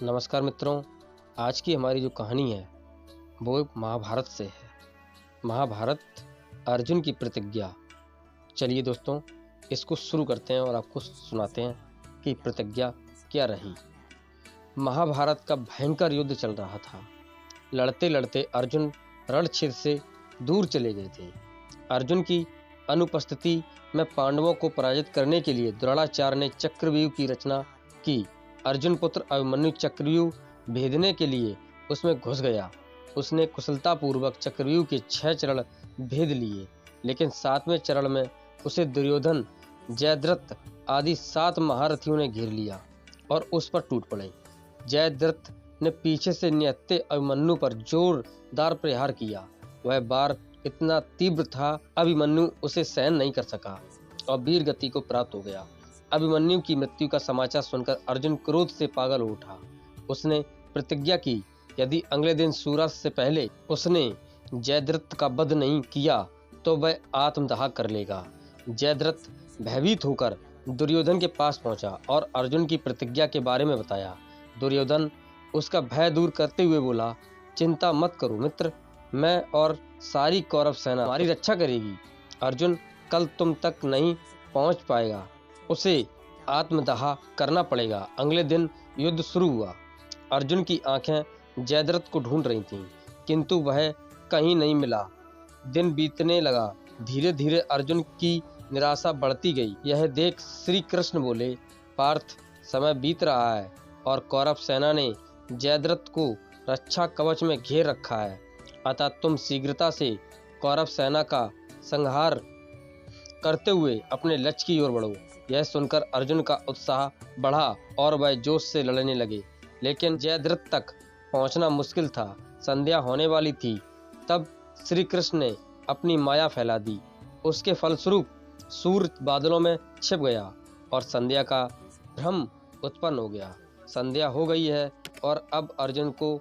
नमस्कार मित्रों, आज की हमारी जो कहानी है वो महाभारत से है। महाभारत अर्जुन की प्रतिज्ञा। चलिए दोस्तों, इसको शुरू करते हैं और आपको सुनाते हैं कि प्रतिज्ञा क्या रही। महाभारत का भयंकर युद्ध चल रहा था। लड़ते लड़ते अर्जुन रणक्षेत्र से दूर चले गए थे। अर्जुन की अनुपस्थिति में पांडवों को पराजित करने के लिए द्रोणाचार्य ने चक्रव्यूह की रचना की। अर्जुन पुत्र अभिमन्यु चक्रव्यूह भेदने के लिए उसमें घुस गया। उसने कुशलतापूर्वक चक्रव्यूह के 6 चरण भेद लिए, लेकिन 7वें चरण में उसे दुर्योधन, जयद्रथ आदि 7 महारथियों ने घेर लिया और उस पर टूट पड़े। जयद्रथ ने पीछे से निहत्थे अभिमन्यु पर जोरदार प्रहार किया। वह बार इतना तीव्र था, अभिमन्यु उसे सहन नहीं कर सका और वीर गति को प्राप्त हो गया। अभिमन्यु की मृत्यु का समाचार सुनकर अर्जुन क्रोध से पागल हो उठा। उसने प्रतिज्ञा की, यदि अगले दिन सूर्यास्त से पहले उसने जयद्रथ का वध नहीं किया तो वह आत्मदाह कर लेगा। जयद्रथ भयभीत होकर दुर्योधन के पास पहुंचा और अर्जुन की प्रतिज्ञा के बारे में बताया। दुर्योधन उसका भय दूर करते हुए बोला, चिंता मत करो मित्र, मैं और सारी कौरव सेना हमारी रक्षा करेगी। अर्जुन कल तुम तक नहीं पहुंच पाएगा, उसे आत्मदाह करना पड़ेगा। अगले दिन युद्ध शुरू हुआ। अर्जुन की आंखें जयद्रथ को ढूंढ रही थीं, किंतु वह कहीं नहीं मिला। दिन बीतने लगा। धीरे धीरे अर्जुन की निराशा बढ़ती गई। यह देख श्री कृष्ण बोले, पार्थ, समय बीत रहा है और कौरव सेना ने जयद्रथ को रक्षा कवच में घेर रखा है, अतः तुम शीघ्रता से कौरव सेना का संहार करते हुए अपने लक्ष्य की ओर बढ़ो। यह सुनकर अर्जुन का उत्साह बढ़ा और वह जोश से लड़ने लगे, लेकिन जयद्रथ तक पहुंचना मुश्किल था। संध्या होने वाली थी, तब श्री कृष्ण ने अपनी माया फैला दी। उसके फलस्वरूप सूर्य बादलों में छिप गया और संध्या का भ्रम उत्पन्न हो गया। संध्या हो गई है और अब अर्जुन को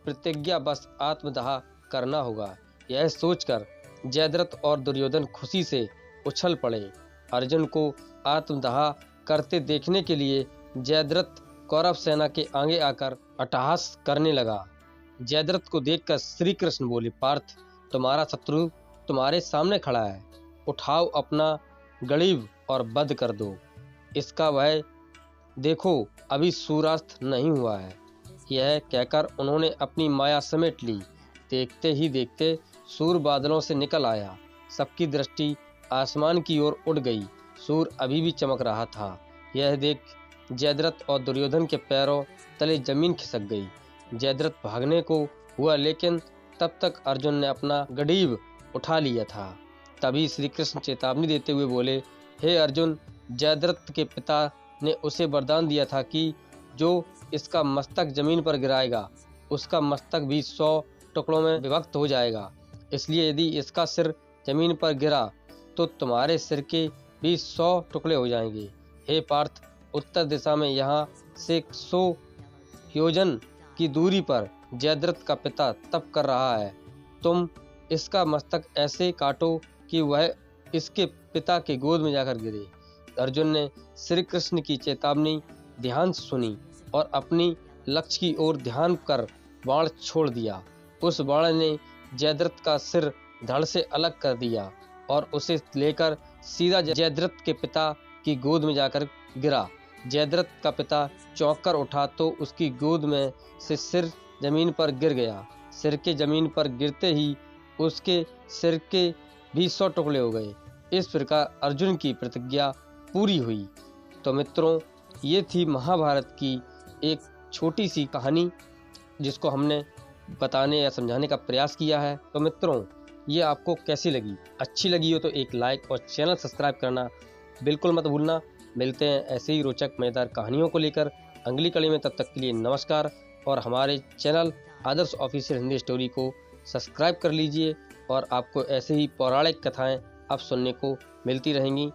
प्रतिज्ञा बस आत्मदाह करना होगा। यह सोचकर जयद्रथ और दुर्योधन खुशी से उछल पड़े। अर्जुन को आत्मदाह करते देखने के लिए जयद्रथ कौरव सेना के आगे आकर अट्टहास करने लगा। जयद्रथ को देखकर श्री कृष्ण बोले, पार्थ, तुम्हारा शत्रु तुम्हारे सामने खड़ा है, उठाओ अपना गड़ीव और वध कर दो इसका। वह देखो, अभी सूर्यास्त नहीं हुआ है। यह कहकर उन्होंने अपनी माया समेट ली। देखते ही देखते सूर्य बादलों से निकल आया। सबकी दृष्टि आसमान की ओर उड़ गई। सूर्य अभी भी चमक रहा था। यह देख जयद्रथ और दुर्योधन के पैरों तले जमीन खिसक गई। जयद्रथ भागने को हुआ, लेकिन तब तक अर्जुन ने अपना गड़ीव उठा लिया था। तभी श्री कृष्ण चेतावनी देते हुए बोले, हे अर्जुन, जयद्रथ के पिता ने उसे वरदान दिया था कि जो इसका मस्तक जमीन पर गिराएगा उसका मस्तक भी 100 टुकड़ों में विभक्त हो जाएगा। इसलिए यदि इसका सिर जमीन पर गिरा तो तुम्हारे सिर के भी 100 टुकड़े हो जाएंगे। हे पार्थ, उत्तर दिशा में यहाँ से 100 योजन की दूरी पर जयद्रथ का पिता तप कर रहा है। तुम इसका मस्तक ऐसे काटो कि वह इसके पिता के गोद में जाकर गिरे। अर्जुन ने श्री कृष्ण की चेतावनी ध्यान से सुनी और अपनी लक्ष्य की ओर ध्यान कर बाण छोड़ दिया। उस बाण ने जयद्रथ का सिर धड़ से अलग कर दिया और उसे लेकर सीधा जयद्रथ के पिता की गोद में जाकर गिरा। जयद्रथ का पिता चौंक कर उठा तो उसकी गोद में से सिर जमीन पर गिर गया। सिर के जमीन पर गिरते ही उसके सिर के भी 100 टुकड़े हो गए। इस प्रकार अर्जुन की प्रतिज्ञा पूरी हुई। तो मित्रों, ये थी महाभारत की एक छोटी सी कहानी जिसको हमने बताने या समझाने का प्रयास किया है। तो मित्रों, ये आपको कैसी लगी? अच्छी लगी हो तो एक लाइक और चैनल सब्सक्राइब करना बिल्कुल मत भूलना। मिलते हैं ऐसे ही रोचक मजेदार कहानियों को लेकर अगली कड़ी में। तब तक के लिए नमस्कार और हमारे चैनल आदर्श ऑफिशियल हिंदी स्टोरी को सब्सक्राइब कर लीजिए और आपको ऐसे ही पौराणिक कथाएं अब सुनने को मिलती रहेंगी।